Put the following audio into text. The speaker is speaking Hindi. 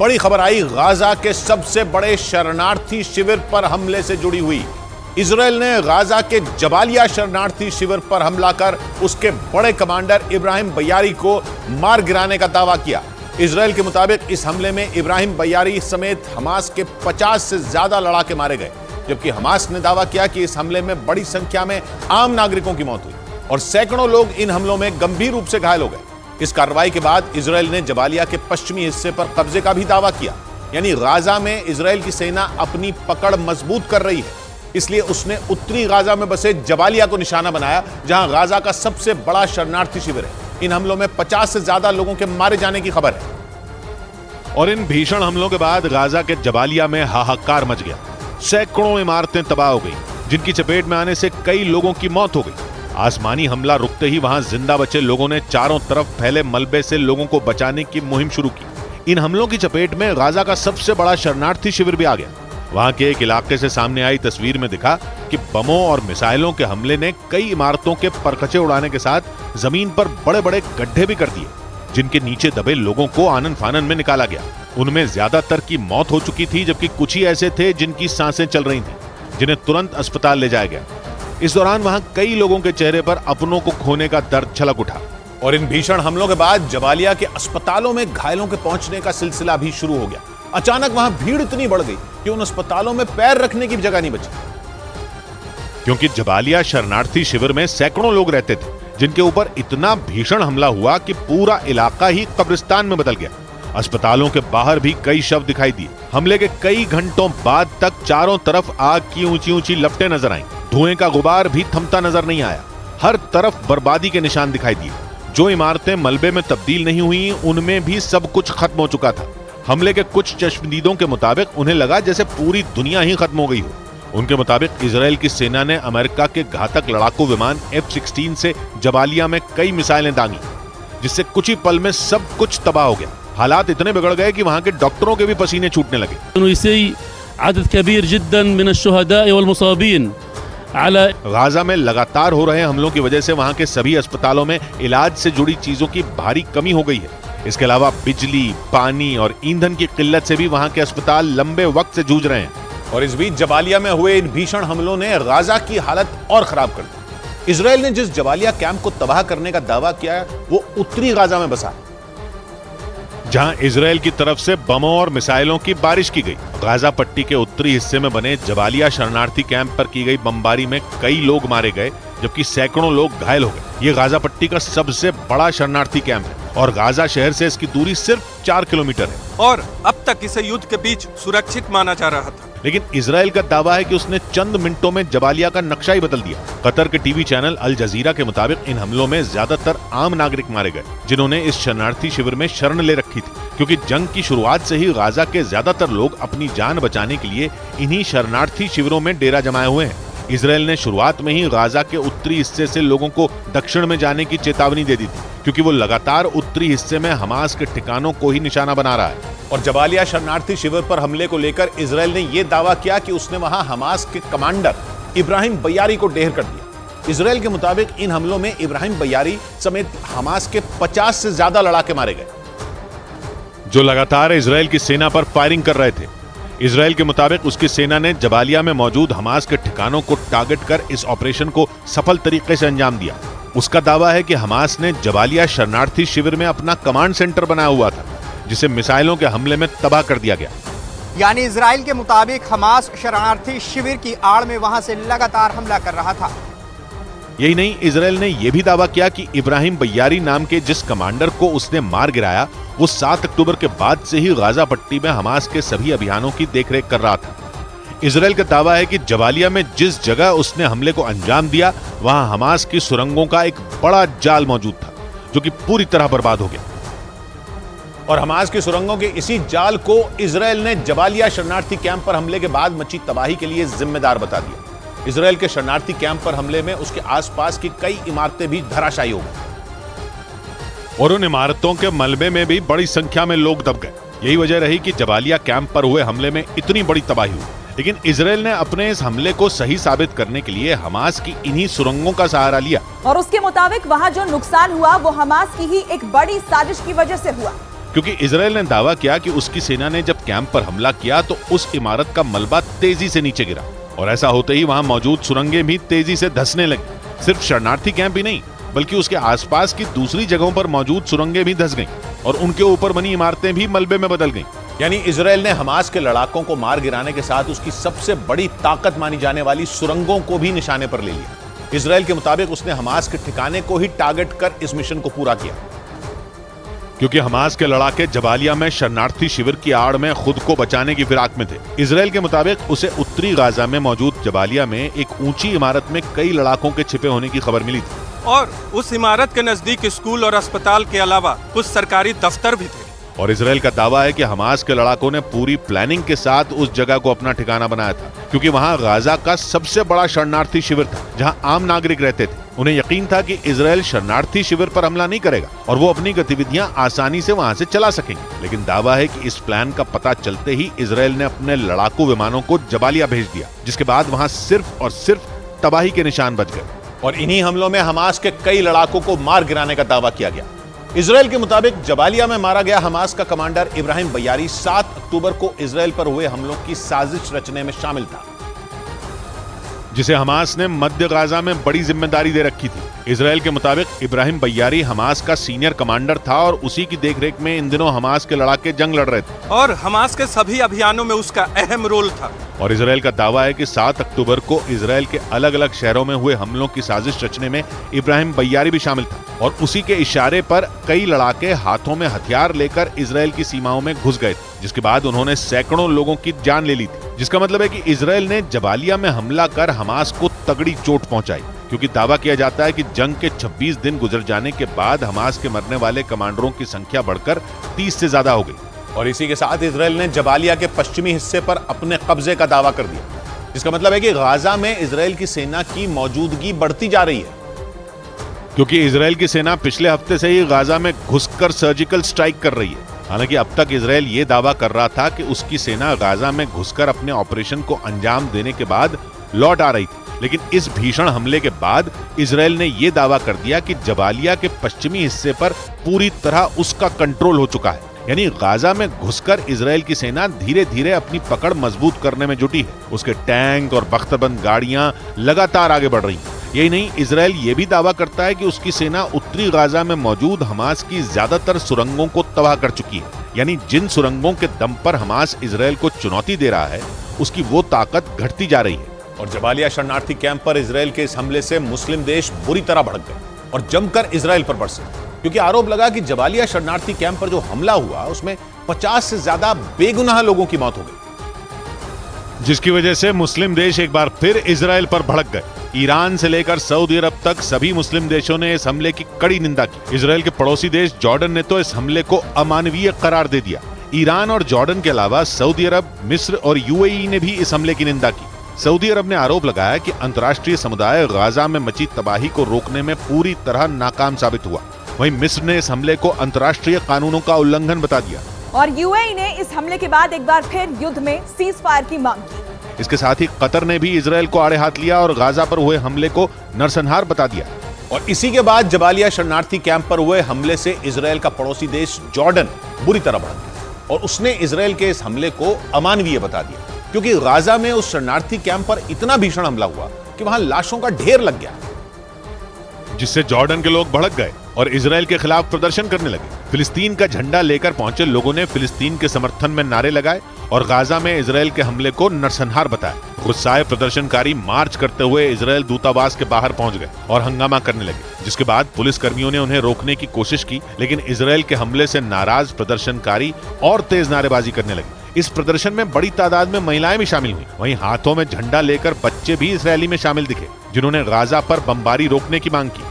बड़ी खबर आई गाजा के सबसे बड़े शरणार्थी शिविर पर हमले से जुड़ी हुई। इजराइल ने गाजा के जबालिया शरणार्थी शिविर पर हमला कर उसके बड़े कमांडर इब्राहिम बयारी को मार गिराने का दावा किया। इजराइल के मुताबिक इस हमले में इब्राहिम बयारी समेत हमास के 50 से ज्यादा लड़ाके मारे गए, जबकि हमास ने दावा किया कि इस हमले में बड़ी संख्या में आम नागरिकों की मौत हुई और सैकड़ों लोग इन हमलों में गंभीर रूप से घायल हो गए। इस कार्रवाई के बाद इजराइल ने जबालिया के पश्चिमी हिस्से पर कब्जे का भी दावा किया। यानी गाजा में इजराइल की सेना अपनी पकड़ मजबूत कर रही है, इसलिए उसने उत्तरी गाजा में बसे जबालिया को निशाना बनाया, जहां गाजा का सबसे बड़ा शरणार्थी शिविर है। इन हमलों में 50 से ज्यादा लोगों के मारे जाने की खबर है। और इन भीषण हमलों के बाद गाजा के जबालिया में हाहाकार मच गया। सैकड़ों इमारतें तबाह हो गई, जिनकी चपेट में आने से कई लोगों की मौत हो गई। आसमानी हमला रुकते ही वहां जिंदा बचे लोगों ने चारों तरफ फैले मलबे से लोगों को बचाने की मुहिम शुरू की। इन हमलों की चपेट में गाजा का सबसे बड़ा शरणार्थी शिविर भी आ गया। वहां के एक इलाके से सामने आई तस्वीर में दिखा कि बमों और मिसाइलों के हमले ने कई इमारतों के परखचे उड़ाने के साथ जमीन पर बड़े बड़े गड्ढे भी कर दिए, जिनके नीचे दबे लोगों को आनन फानन में निकाला गया। उनमें ज्यादातर की मौत हो चुकी थी, जबकि कुछ ही ऐसे थे जिनकी सांसें चल रही थी, जिन्हें तुरंत अस्पताल ले जाया गया। इस दौरान वहां कई लोगों के चेहरे पर अपनों को खोने का दर्द छलक उठा। और इन भीषण हमलों के बाद जबालिया के अस्पतालों में घायलों के पहुंचने का सिलसिला भी शुरू हो गया। अचानक वहां भीड़ इतनी बढ़ गई कि उन अस्पतालों में पैर रखने की जगह नहीं बची, क्योंकि जबालिया शरणार्थी शिविर में सैकड़ों लोग रहते थे, जिनके ऊपर इतना भीषण हमला हुआ कि पूरा इलाका ही कब्रिस्तान में बदल गया। अस्पतालों के बाहर भी कई शव दिखाई दिए। हमले के कई घंटों बाद तक चारों तरफ आग की ऊंची ऊंची लपटें नजर आईं। धुएं का गुबार भी थमता नजर नहीं आया। हर तरफ बर्बादी के निशान दिखाई दिए। जो इमारतें मलबे में तब्दील नहीं हुई, उनमें भी सब कुछ खत्म हो चुका था। हमले के कुछ चश्मदीदों के मुताबिक उन्हें लगा जैसे पूरी दुनिया ही खत्म हो गई हो। उनके मुताबिक इजराइल की सेना ने अमेरिका के घातक लड़ाकू विमान F-16 से जबालिया में कई मिसाइलें दागी, जिससे कुछ ही पल में सब कुछ तबाह हो गया। हालात इतने बिगड़ गए कि वहां के डॉक्टरों के भी पसीने छूटने लगे। गाजा में लगातार हो रहे हमलों की वजह से वहां के सभी अस्पतालों में इलाज से जुड़ी चीजों की भारी कमी हो गई है। इसके अलावा बिजली, पानी और ईंधन की किल्लत से भी वहां के अस्पताल लंबे वक्त से जूझ रहे हैं। और इस बीच जबालिया में हुए इन भीषण हमलों ने गाजा की हालत और खराब कर दी। इजराइल ने जिस जबालिया कैंप को तबाह करने का दावा किया है, वो उत्तरी गाजा में बसा है, जहां इजराइल की तरफ से बमों और मिसाइलों की बारिश की गई। गाजा पट्टी के उत्तरी हिस्से में बने जबालिया शरणार्थी कैंप पर की गई बमबारी में कई लोग मारे गए, जबकि सैकड़ों लोग घायल हो गए। ये गाजा पट्टी का सबसे बड़ा शरणार्थी कैंप है और गाजा शहर से इसकी दूरी सिर्फ 4 किलोमीटर है। और अब तक इसे युद्ध के बीच सुरक्षित माना जा रहा था, लेकिन इजराइल का दावा है कि उसने चंद मिनटों में जबालिया का नक्शा ही बदल दिया। कतर के टीवी चैनल अल जजीरा के मुताबिक इन हमलों में ज्यादातर आम नागरिक मारे गए, जिन्होंने इस शरणार्थी शिविर में शरण ले रखी थी, क्योंकि जंग की शुरुआत से ही गाजा के ज्यादातर लोग अपनी जान बचाने के लिए इन्हीं शरणार्थी शिविरों में डेरा जमाए हुए हैं। इजराइल ने शुरुआत में ही गाजा के उत्तरी हिस्से से लोगों को दक्षिण में जाने की चेतावनी दे दी थी, क्योंकि वो लगातार उत्तरी हिस्से में हमास के ठिकानों को ही निशाना बना रहा है। और जबालिया शरणार्थी शिविर पर हमले को लेकर इजराइल ने यह दावा किया कि उसने वहां हमास के कमांडर इब्राहिम बयारी को ढेर कर दिया। इजराइल के मुताबिक इन हमलों में इब्राहिम बयारी समेत हमास के 50 से ज्यादा लड़ाके मारे गए, जो लगातार इजराइल की सेना पर फायरिंग कर रहे थे। इजराइल के मुताबिक उसकी सेना ने जबालिया में मौजूद हमास के ठिकानों को टारगेट कर इस ऑपरेशन को सफल तरीके से अंजाम दिया। उसका दावा है कि हमास ने जबालिया शरणार्थी शिविर में अपना कमांड सेंटर बनाया हुआ था, जिसे मिसाइलों के हमले में तबाह कर दिया गया। यानी इजराइल के मुताबिक हमास शरणार्थी शिविर की आड़ में वहां से लगातार हमला कर रहा था। यही नहीं, इजराइल ने यह भी दावा किया कि इब्राहिम बयारी नाम के जिस कमांडर को उसने मार गिराया, वो 7 अक्टूबर के बाद से ही गाजा पट्टी में हमास के सभी अभियानों की देखरेख कर रहा था। इजराइल का दावा है कि जबालिया में जिस जगह उसने हमले को अंजाम दिया, वहां हमास की सुरंगों का एक बड़ा जाल मौजूद था, जो कि पूरी तरह बर्बाद हो गया। और हमास की सुरंगों के इसी जाल को इजराइल ने जबालिया शरणार्थी कैंप पर हमले के बाद मची तबाही के लिए जिम्मेदार बता दिया। इजराइल के शरणार्थी कैंप पर हमले में उसके आसपास की कई इमारतें भी धराशायी हो गई और उन इमारतों के मलबे में भी बड़ी संख्या में लोग दब गए। यही वजह रही कि जबालिया कैंप पर हुए हमले में इतनी बड़ी तबाही हुई। लेकिन इजराइल ने अपने इस हमले को सही साबित करने के लिए हमास की इन्हीं सुरंगों का सहारा लिया और उसके मुताबिक वहां जो नुकसान हुआ वो हमास की ही एक बड़ी साजिश की वजह से हुआ। क्योंकि इजराइल ने दावा किया कि उसकी सेना ने जब कैंप पर हमला किया तो उस इमारत का मलबा तेजी से नीचे गिरा और ऐसा होते ही वहां मौजूद सुरंगें भी तेजी से धंसने लगी। सिर्फ शरणार्थी कैंप ही नहीं बल्कि उसके आसपास की दूसरी जगहों पर मौजूद सुरंगें भी धंस गईं और उनके ऊपर बनी इमारतें भी मलबे में बदल गईं। यानी इजराइल ने हमास के लड़ाकों को मार गिराने के साथ उसकी सबसे बड़ी ताकत मानी जाने वाली सुरंगों को भी निशाने पर ले लिया। इजराइल के मुताबिक उसने हमास के ठिकाने को ही टारगेट कर इस मिशन को पूरा किया। क्योंकि हमास के लड़ाके जबालिया में शरणार्थी शिविर की आड़ में खुद को बचाने की फिराक में थे। इजराइल के मुताबिक उसे उत्तरी गाजा में मौजूद जबालिया में एक ऊंची इमारत में कई लड़ाकों के छिपे होने की खबर मिली थी और उस इमारत के नजदीक स्कूल और अस्पताल के अलावा कुछ सरकारी दफ्तर भी थे। और इजराइल का दावा है कि हमास के लड़ाकों ने पूरी प्लानिंग के साथ उस जगह को अपना ठिकाना बनाया था क्योंकि वहां गाजा का सबसे बड़ा शरणार्थी शिविर था जहां आम नागरिक रहते थे। उन्हें यकीन था कि इजराइल शरणार्थी शिविर पर हमला नहीं करेगा और वो अपनी गतिविधियां आसानी से वहां से चला सकेंगे। लेकिन दावा है कि इस प्लान का पता चलते ही इजराइल ने अपने लड़ाकू विमानों को जबालिया भेज दिया जिसके बाद वहां सिर्फ और सिर्फ तबाही के निशान बच गए और इन्हीं हमलों में हमास के कई लड़ाकों को मार गिराने का दावा किया गया। इजराइल के मुताबिक जबालिया में मारा गया हमास का कमांडर इब्राहिम बयारी 7 अक्टूबर को इजराइल पर हुए हमलों की साजिश रचने में शामिल था, जिसे हमास ने मध्य गाजा में बड़ी जिम्मेदारी दे रखी थी। इजराइल के मुताबिक इब्राहिम बयारी हमास का सीनियर कमांडर था और उसी की देखरेख में इन दिनों हमास के लड़ाके जंग लड़ रहे थे और हमास के सभी अभियानों में उसका अहम रोल था। और इजराइल का दावा है कि 7 अक्टूबर को इजराइल के अलग अलग शहरों में हुए हमलों की साजिश रचने में इब्राहिम बयारी भी शामिल था और उसी के इशारे पर कई लड़ाके हाथों में हथियार लेकर इजराइल की सीमाओं में घुस गए थे जिसके बाद उन्होंने सैकड़ों लोगों की जान ले ली थी। जिसका मतलब है कि इजराइल ने जबालिया में हमला कर हमास को तगड़ी चोट पहुंचाई क्योंकि दावा किया जाता है कि जंग के 26 दिन गुजर जाने के बाद हमास के मरने वाले कमांडरों की संख्या बढ़कर 30 से ज्यादा हो गई। और इसी के साथ इजराइल ने जबालिया के पश्चिमी हिस्से पर अपने कब्जे का दावा कर दिया जिसका मतलब है कि गाजा में इजराइल की सेना की मौजूदगी बढ़ती जा रही है क्योंकि इजराइल की सेना पिछले हफ्ते से ही गाजा में घुसकर सर्जिकल स्ट्राइक कर रही है। हालांकि अब तक इजराइल ये दावा कर रहा था कि उसकी सेना गाजा में घुसकर अपने ऑपरेशन को अंजाम देने के बाद लौट आ रही थी, लेकिन इस भीषण हमले के बाद इजराइल ने यह दावा कर दिया कि जबालिया के पश्चिमी हिस्से पर पूरी तरह उसका कंट्रोल हो चुका है। यानी गाजा में घुसकर इजराइल की सेना धीरे धीरे अपनी पकड़ मजबूत करने में जुटी है। उसके टैंक और बख्तरबंद गाड़ियां लगातार आगे बढ़ रही हैं। यही नहीं, इजराइल ये भी दावा करता है कि उसकी सेना उत्तरी गाजा में मौजूद हमास की ज्यादातर सुरंगों को तबाह कर चुकी है। यानी जिन सुरंगों के दम पर हमास इजराइल को चुनौती दे रहा है उसकी वो ताकत घटती जा रही है। और जबालिया शरणार्थी कैंप पर इजराइल के इस हमले से मुस्लिम देश बुरी तरह भड़क गए और जमकर इजराइल पर बरसे क्योंकि आरोप लगा कि जबालिया शरणार्थी कैंप पर जो हमला हुआ उसमें 50 से ज्यादा बेगुनाह लोगों की मौत हो गई, जिसकी वजह से मुस्लिम देश एक बार फिर इजराइल पर भड़क गए। ईरान से लेकर सऊदी अरब तक सभी मुस्लिम देशों ने इस हमले की कड़ी निंदा की। इजराइल के पड़ोसी देश जॉर्डन ने तो इस हमले को अमानवीय करार दे दिया। ईरान और जॉर्डन के अलावा सऊदी अरब, मिस्र और यूएई ने भी इस हमले की निंदा की। सऊदी अरब ने आरोप लगाया कि अंतर्राष्ट्रीय समुदाय गाजा में मची तबाही को रोकने में पूरी तरह नाकाम साबित हुआ। वहीं मिस्र ने इस हमले को अंतर्राष्ट्रीय कानूनों का उल्लंघन बता दिया और यूएई ने इस हमले के बाद एक बार फिर युद्ध में सीज फायर की मांग की। इसके साथ ही कतर ने भी इजराइल को आड़े हाथ लिया और गाजा पर हुए हमले को नरसंहार बता दिया। और इसी के बाद जबालिया शरणार्थी कैंप पर हुए हमले से इजराइल का पड़ोसी देश जॉर्डन बुरी तरह भड़क गया और उसने इजराइल के इस हमले को अमानवीय बता दिया क्योंकि गाजा में उस शरणार्थी कैंप पर इतना भीषण हमला हुआ कि वहां लाशों का ढेर लग गया, जिससे जॉर्डन के लोग भड़क गए और इजराइल के खिलाफ प्रदर्शन करने लगे। फिलिस्तीन का झंडा लेकर पहुंचे लोगों ने फिलिस्तीन के समर्थन में नारे लगाए और गाजा में इजराइल के हमले को नरसंहार बताया। गुस्साए प्रदर्शनकारी मार्च करते हुए इजराइल दूतावास के बाहर पहुंच गए और हंगामा करने लगे, जिसके बाद पुलिस कर्मियों ने उन्हें रोकने की कोशिश की, लेकिन इजराइल के हमले से नाराज प्रदर्शनकारी और तेज नारेबाजी करने लगे। इस प्रदर्शन में बड़ी तादाद में महिलाएं भी शामिल हुई। वहीं हाथों में झंडा लेकर बच्चे भी इस रैली में शामिल दिखे, जिन्होंने गाजा पर बमबारी रोकने की मांग की।